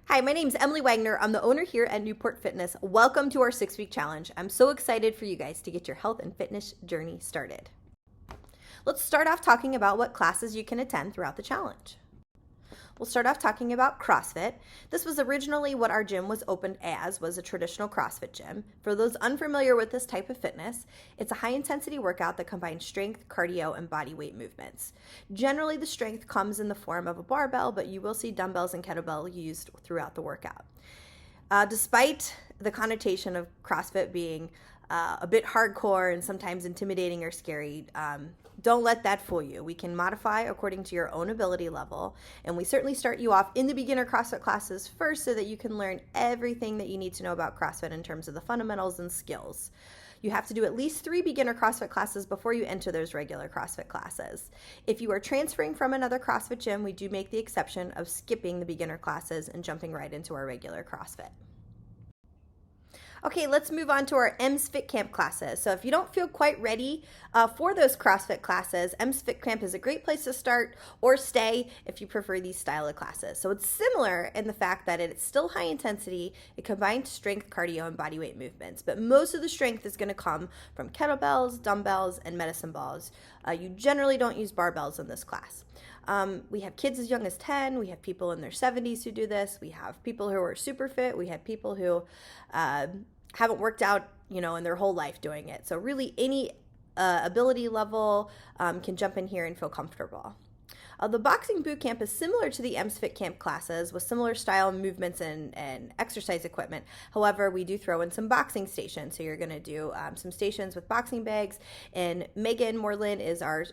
Hi, my name is Emily Wagner. I'm the owner here at Newport Fitness. Welcome to our 6-week challenge. I'm so excited for you guys to get your health and fitness journey started. Let's start off talking about what classes you can attend throughout the challenge. We'll start off talking about CrossFit. This was originally what our gym was opened as, was a traditional CrossFit gym. For those unfamiliar with this type of fitness, it's a high-intensity workout that combines strength, cardio, and body weight movements. Generally, the strength comes in the form of a barbell, but you will see dumbbells and kettlebell used throughout the workout. Despite the connotation of CrossFit being a bit hardcore and sometimes intimidating or scary, don't let that fool you. We can modify according to your own ability level, and we certainly start you off in the beginner CrossFit classes first so that you can learn everything that you need to know about CrossFit in terms of the fundamentals and skills. You have to do at least 3 beginner CrossFit classes before you enter those regular CrossFit classes. If you are transferring from another CrossFit gym, we do make the exception of skipping the beginner classes and jumping right into our regular CrossFit. Okay, let's move on to our EMS Fit Camp classes. So if you don't feel quite ready for those CrossFit classes, EMS Fit Camp is a great place to start or stay if you prefer these style of classes. So it's similar in the fact that it's still high intensity. It combines strength, cardio, and body weight movements. But most of the strength is going to come from kettlebells, dumbbells, and medicine balls. You generally don't use barbells in this class. We have kids as young as 10. We have people in their 70s who do this. We have people who are super fit. We have people who haven't worked out, in their whole life doing it. So really any ability level can jump in here and feel comfortable. The boxing boot camp is similar to the EMS Fit Camp classes with similar style movements and exercise equipment. However, we do throw in some boxing stations. So you're going to do some stations with boxing bags. And Megan Moreland is our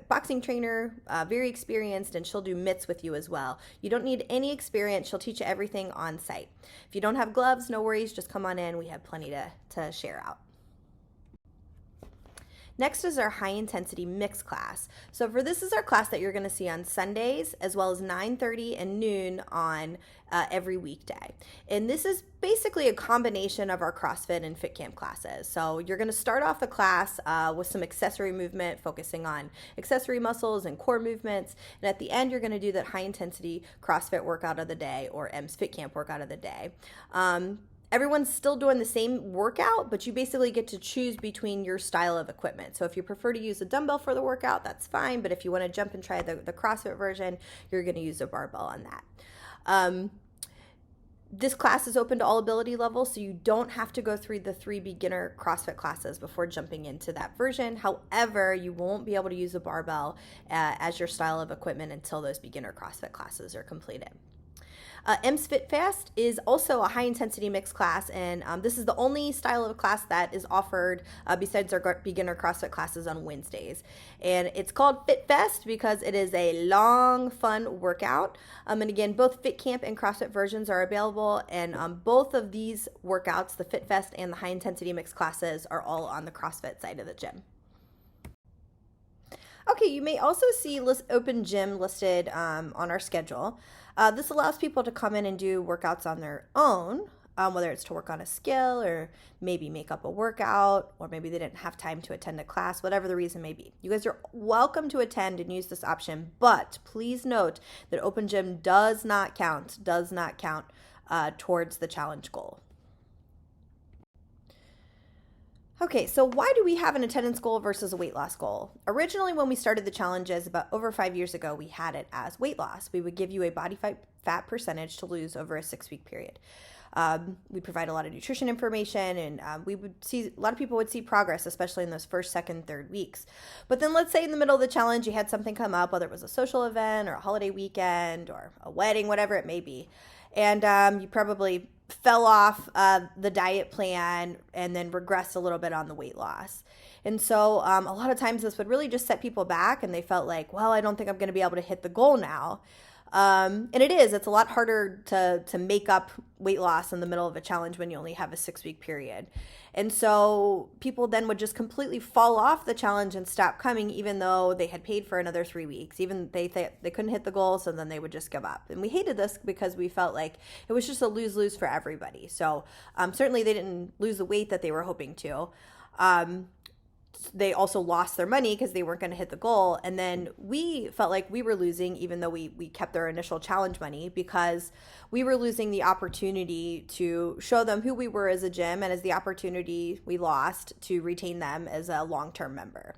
boxing trainer, very experienced, and she'll do mitts with you as well. You don't need any experience. She'll teach you everything on site. If you don't have gloves, no worries. Just come on in. We have plenty to share out. Next is our high intensity mix class. So for this is our class that you're going to see on Sundays as well as 9:30 and noon on every weekday. And this is basically a combination of our CrossFit and Fit Camp classes. So you're going to start off the class with some accessory movement, focusing on accessory muscles and core movements. And at the end, you're going to do that high intensity CrossFit workout of the day or EMS Fit Camp workout of the day. Everyone's still doing the same workout, but you basically get to choose between your style of equipment. So if you prefer to use a dumbbell for the workout, that's fine. But if you want to jump and try the CrossFit version, you're going to use a barbell on that. This class is open to all ability levels, so you don't have to go through the 3 beginner CrossFit classes before jumping into that version. However, you won't be able to use a barbell as your style of equipment until those beginner CrossFit classes are completed. EMS Fit Fast is also a high intensity mix class, and this is the only style of class that is offered besides our beginner CrossFit classes on Wednesdays. And it's called Fit Fast because it is a long, fun workout. And again, both Fit Camp and CrossFit versions are available, and both of these workouts, the Fit Fast and the high intensity mix classes, are all on the CrossFit side of the gym. Okay, you may also see open gym listed on our schedule. This allows people to come in and do workouts on their own, whether it's to work on a skill or maybe make up a workout, or maybe they didn't have time to attend a class, whatever the reason may be. You guys are welcome to attend and use this option, but please note that open gym does not count towards the challenge goal. Okay, so why do we have an attendance goal versus a weight loss goal? Originally, when we started the challenges about over 5 years ago, we had it as weight loss. We would give you a body fat percentage to lose over a 6-week period. We provide a lot of nutrition information, and we would see a lot of people would see progress, especially in those first, second, third weeks. But then let's say in the middle of the challenge, you had something come up, whether it was a social event or a holiday weekend or a wedding, whatever it may be. And you probably fell off the diet plan and then regressed a little bit on the weight loss. And so a lot of times this would really just set people back, and they felt like, well, I don't think I'm going to be able to hit the goal now. And it's a lot harder to make up weight loss in the middle of a challenge when you only have a 6-week period. And so people then would just completely fall off the challenge and stop coming, even though they had paid for another 3 weeks. Even they couldn't hit the goal, so then they would just give up. And we hated this because we felt like it was just a lose-lose for everybody. So certainly they didn't lose the weight that they were hoping to. they also lost their money because they weren't going to hit the goal. And then we felt like we were losing, even though we kept their initial challenge money, because we were losing the opportunity to show them who we were as a gym, and as the opportunity we lost to retain them as a long-term member.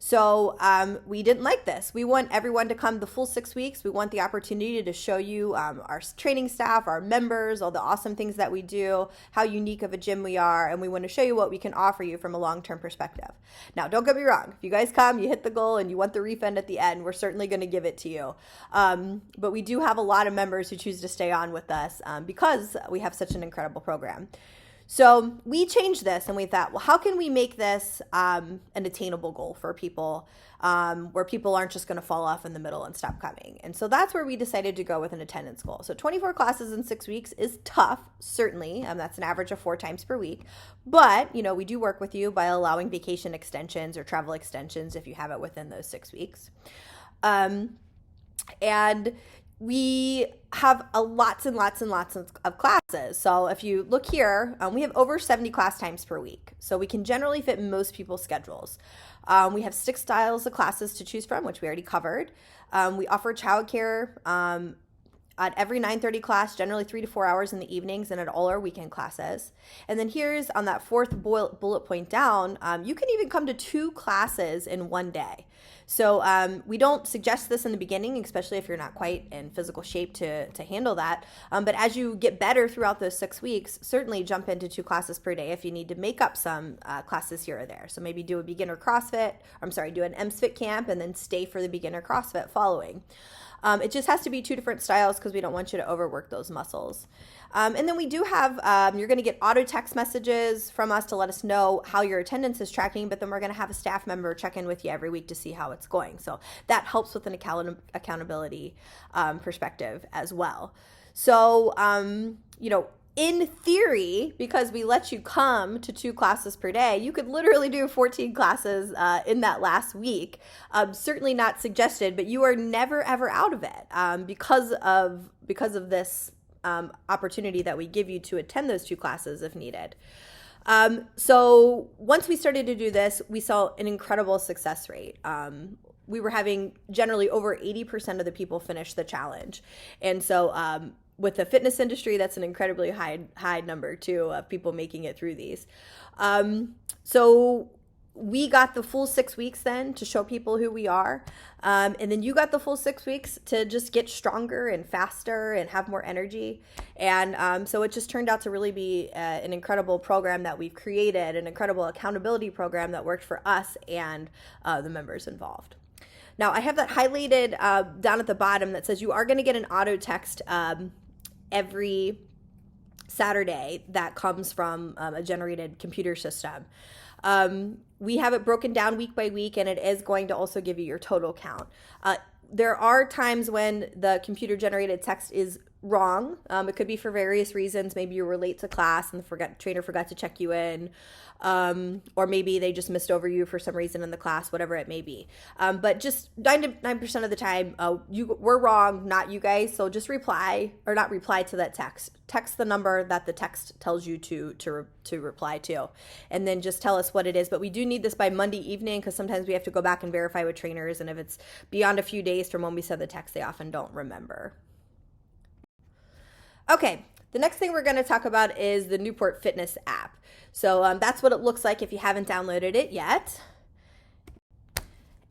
So we didn't like this. We want everyone to come the full 6 weeks. We want the opportunity to show you our training staff, our members, all the awesome things that we do, how unique of a gym we are, and we want to show you what we can offer you from a long-term perspective. Now, don't get me wrong. If you guys come, you hit the goal, and you want the refund at the end, we're certainly going to give it to you. But we do have a lot of members who choose to stay on with us because we have such an incredible program. So we changed this, and we thought, well, how can we make this an attainable goal for people where people aren't just going to fall off in the middle and stop coming? And so that's where we decided to go with an attendance goal. So 24 classes in 6 weeks is tough, certainly. That's an average of 4 times per week. But, we do work with you by allowing vacation extensions or travel extensions if you have it within those 6 weeks. And we have lots and lots and lots of classes. So if you look here, we have over 70 class times per week. So we can generally fit most people's schedules. We have 6 styles of classes to choose from, which we already covered. We offer childcare at every 9:30 class, generally 3 to 4 hours in the evenings, and at all our weekend classes. And then here's on that 4th bullet point down, you can even come to 2 classes in one day. So we don't suggest this in the beginning, especially if you're not quite in physical shape to handle that. But as you get better throughout those 6 weeks, certainly jump into 2 classes per day if you need to make up some classes here or there. So maybe do a beginner CrossFit, do an MSFit camp, and then stay for the beginner CrossFit following. It just has to be 2 different styles because we don't want you to overwork those muscles. And then we do have, you're going to get auto text messages from us to let us know how your attendance is tracking, but then we're going to have a staff member check in with you every week to see how it's going. So that helps with an accountability perspective as well. So, in theory, because we let you come to 2 classes per day, you could literally do 14 classes in that last week. Certainly not suggested, but you are never ever out of it because of this opportunity that we give you to attend those 2 classes if needed. So once we started to do this, we saw an incredible success rate. We were having generally over 80% of the people finish the challenge. And so with the fitness industry, that's an incredibly high number too of people making it through these. So we got the full 6 weeks then to show people who we are. And then you got the full 6 weeks to just get stronger and faster and have more energy. And so it just turned out to really be an incredible program that we've created, an incredible accountability program that worked for us and the members involved. Now, I have that highlighted down at the bottom that says you are going to get an auto text every Saturday that comes from a generated computer system. We have it broken down week by week, and it is going to also give you your total count. There are times when the computer generated text is wrong. It could be for various reasons. Maybe you were late to class and the trainer forgot to check you in. Or maybe they just missed over you for some reason in the class, whatever it may be. But just 99% of the time, we're wrong, not you guys. So just reply to that text. Text the number that the text tells you to reply to, and then just tell us what it is. But we do need this by Monday evening because sometimes we have to go back and verify with trainers. And if it's beyond a few days from when we send the text, they often don't remember. Okay, the next thing we're going to talk about is the Newport Fitness app. So that's what it looks like if you haven't downloaded it yet.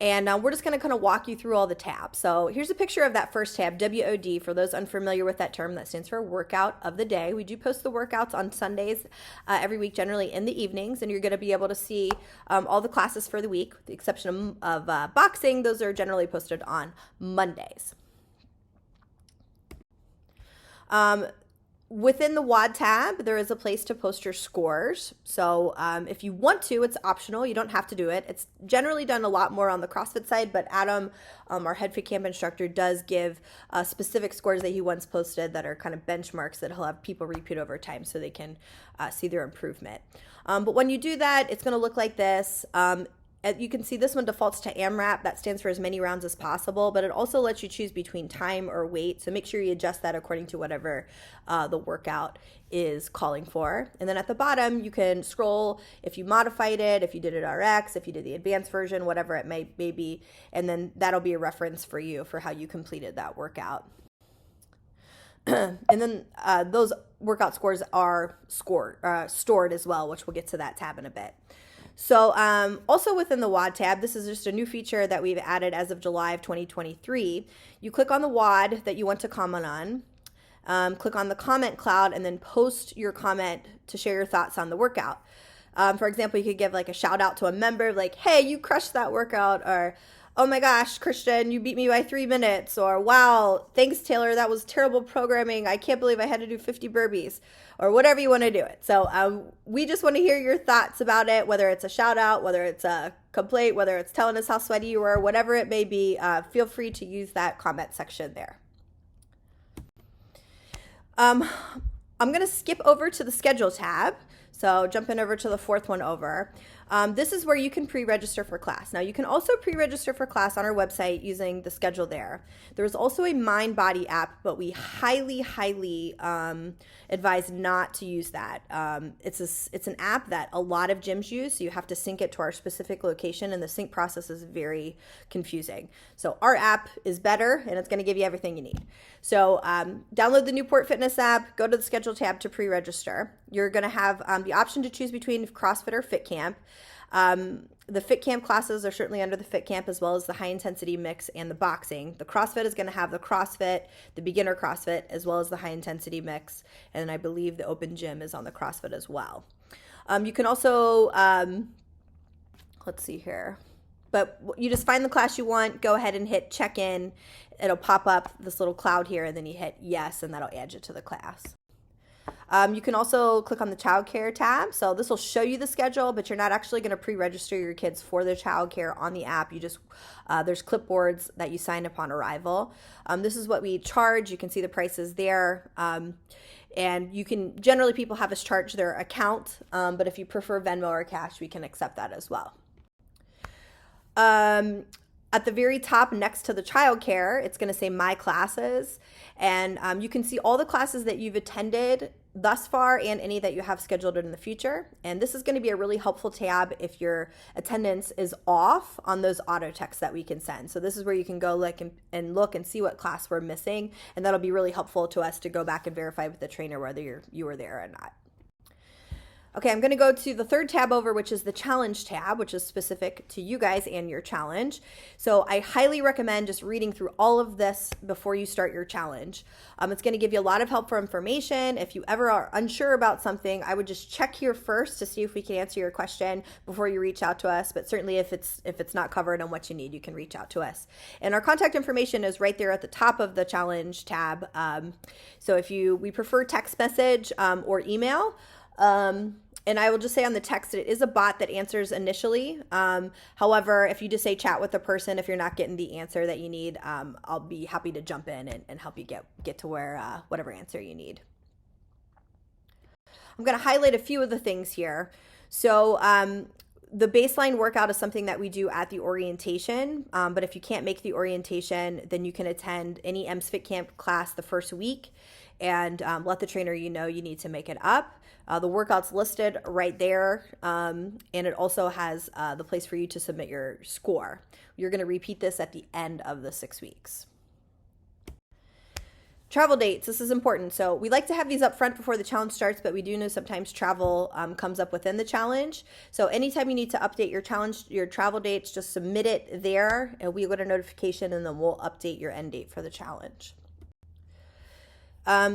And we're just going to kind of walk you through all the tabs. So here's a picture of that first tab, WOD. For those unfamiliar with that term, that stands for workout of the day. We do post the workouts on Sundays every week, generally in the evenings, and you're going to be able to see all the classes for the week, with the exception of boxing. Those are generally posted on Mondays. Within the WOD tab, there is a place to post your scores. So if you want to, it's optional. You don't have to do it. It's generally done a lot more on the CrossFit side, but Adam, our head fit camp instructor, does give specific scores that he once posted that are kind of benchmarks that he'll have people repeat over time so they can see their improvement. But when you do that, it's going to look like this. you can see this one defaults to AMRAP. That stands for as many rounds as possible, but it also lets you choose between time or weight. So make sure you adjust that according to whatever the workout is calling for. And then at the bottom, you can scroll if you modified it, if you did it RX, if you did the advanced version, whatever it may be. And then that'll be a reference for you for how you completed that workout. And then those workout scores are stored as well, which we'll get to that tab in a bit. So also within the WOD tab, this is just a new feature that we've added as of July of 2023. You click on the WOD that you want to comment on, click on the comment cloud, and then post your comment to share your thoughts on the workout. For example, you could give like a shout out to a member, like, hey, you crushed that workout, or oh my gosh, Christian, you beat me by 3 minutes, or wow, thanks, Taylor, that was terrible programming. I can't believe I had to do 50 burpees, or whatever you want to do it. So we just want to hear your thoughts about it, whether it's a shout out, whether it's a complaint, whether it's telling us how sweaty you were, whatever it may be. Feel free to use that comment section there. I'm going to skip over to the schedule tab. So jumping over to the fourth one over. This is where you can pre-register for class. Now you can also pre-register for class on our website using the schedule there. There's also a Mind Body app, but we highly advise not to use that. It's an app that a lot of gyms use, so you have to sync it to our specific location, and the sync process is very confusing. So our app is better, and it's going to give you everything you need. So download the Newport Fitness app, go to the schedule tab to pre-register. You're going to have the option to choose between CrossFit or Fit Camp. The Fit Camp classes are certainly under the Fit Camp, as well as the high intensity mix and the boxing. The CrossFit is going to have the CrossFit, the beginner CrossFit, as well as the high intensity mix. And I believe the open gym is on the CrossFit as well. You can also, let's see here, but you just find the class you want, go ahead and hit check in. It'll pop up this little cloud here, and then you hit yes, and that'll add you to the class. You can also click on the childcare tab. So this will show you the schedule, but you're not actually going to pre-register your kids for the childcare on the app. You just, there's clipboards that you sign upon arrival. This is what we charge. You can see the prices there. And you can, generally people have us charge their account, but if you prefer Venmo or cash, we can accept that as well. At the very top next to the childcare, it's going to say My Classes, and you can see all the classes that you've attended thus far and any that you have scheduled in the future. And this is going to be a really helpful tab if your attendance is off on those auto texts that we can send. So this is where you can go look and see what class we're missing, and that'll be really helpful to us to go back and verify with the trainer whether you were there or not. Okay, I'm going to go to the third tab over, which is the challenge tab, which is specific to you guys and your challenge. So I highly recommend just reading through all of this before you start your challenge. It's going to give you a lot of helpful information. If you ever are unsure about something, I would just check here first to see if we can answer your question before you reach out to us. But certainly if it's not covered on what you need, you can reach out to us. And our contact information is right there at the top of the challenge tab. So we prefer text message or email. And I will just say on the text, it is a bot that answers initially. However, if you just say chat with the person, if you're not getting the answer that you need, I'll be happy to jump in and help you get to where whatever answer you need. I'm going to highlight a few of the things here. So the baseline workout is something that we do at the orientation, but if you can't make the orientation, then you can attend any EMS Fit Camp class the first week and let the trainer you need to make it up. The workout's listed right there, and it also has the place for you to submit your score. You're going to repeat this at the end of the 6 weeks. Travel dates, this is important. So we like to have these up front before the challenge starts, but we do know sometimes travel comes up within the challenge. So anytime you need to update your travel dates, just submit it there, and we get a notification, and then we'll update your end date for the challenge.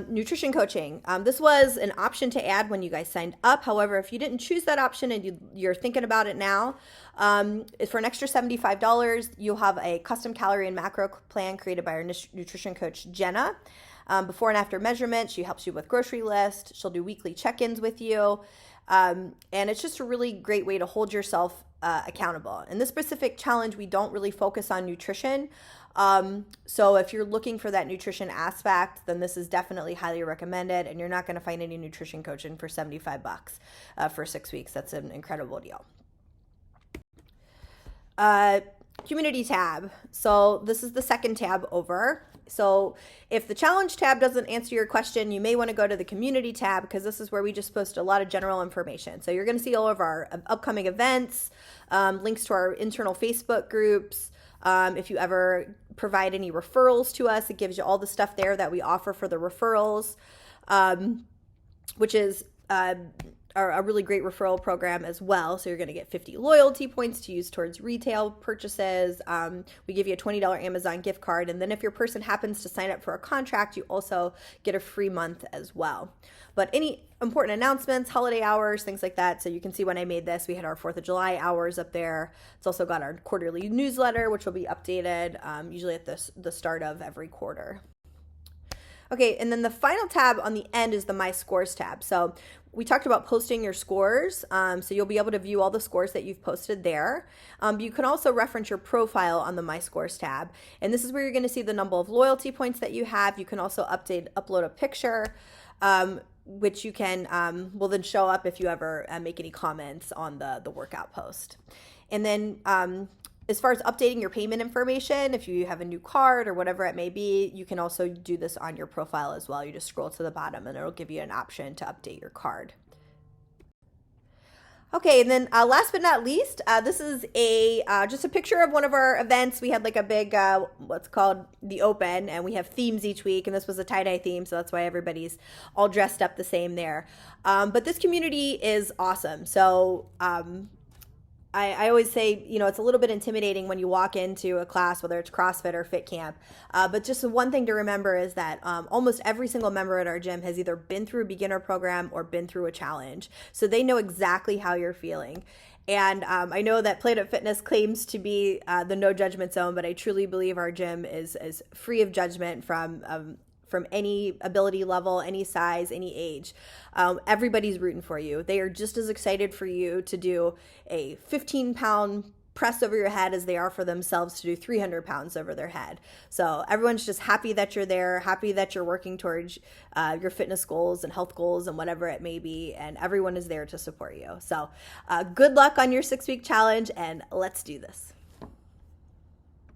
Nutrition coaching. This was an option to add when you guys signed up. However, if you didn't choose that option and you're thinking about it now, for an extra $75, you'll have a custom calorie and macro plan created by our nutrition coach, Jenna. Before and after measurements, she helps you with grocery list. She'll do weekly check-ins with you. And it's just a really great way to hold yourself accountable. In this specific challenge, we don't really focus on nutrition. So if you're looking for that nutrition aspect, then this is definitely highly recommended, and you're not going to find any nutrition coaching for $75 for 6 weeks. That's an incredible deal. Uh, Community tab. So this is the second tab over. So if the challenge tab doesn't answer your question, you may want to go to the community tab, because this is where we just post a lot of general information. So you're going to see all of our upcoming events, links to our internal Facebook groups. If you ever provide any referrals to us, it gives you all the stuff there that we offer for the referrals, which is a really great referral program as well. So you're going to get 50 loyalty points to use towards retail purchases. We give you a $20 Amazon gift card. And then if your person happens to sign up for a contract, you also get a free month as well. But any important announcements, holiday hours, things like that. So you can see when I made this, we had our 4th of July hours up there. It's also got our quarterly newsletter, which will be updated usually at the start of every quarter. Okay, and then the final tab on the end is the My Scores tab. So we talked about posting your scores, so you'll be able to view all the scores that you've posted there. You can also reference your profile on the My Scores tab, and this is where you're going to see the number of loyalty points that you have. You can also upload a picture, which you can will then show up if you ever make any comments on the workout post. And then as far as updating your payment information, if you have a new card or whatever it may be, you can also do this on your profile as well. You just scroll to the bottom and it'll give you an option to update your card. Okay, and then last but not least, this is just a picture of one of our events. We had like a big, what's called the Open, and we have themes each week, and this was a tie-dye theme, so that's why everybody's all dressed up the same there. But this community is awesome. So I always say, it's a little bit intimidating when you walk into a class, whether it's CrossFit or Fit Camp. But just one thing to remember is that almost every single member at our gym has either been through a beginner program or been through a challenge. So they know exactly how you're feeling. And I know that Planet Fitness claims to be the no judgment zone, but I truly believe our gym is free of judgment from any ability level, any size, any age. Everybody's rooting for you. They are just as excited for you to do a 15-pound press over your head as they are for themselves to do 300 pounds over their head. So everyone's just happy that you're there, happy that you're working towards your fitness goals and health goals and whatever it may be, and everyone is there to support you. So good luck on your 6-week challenge, and let's do this.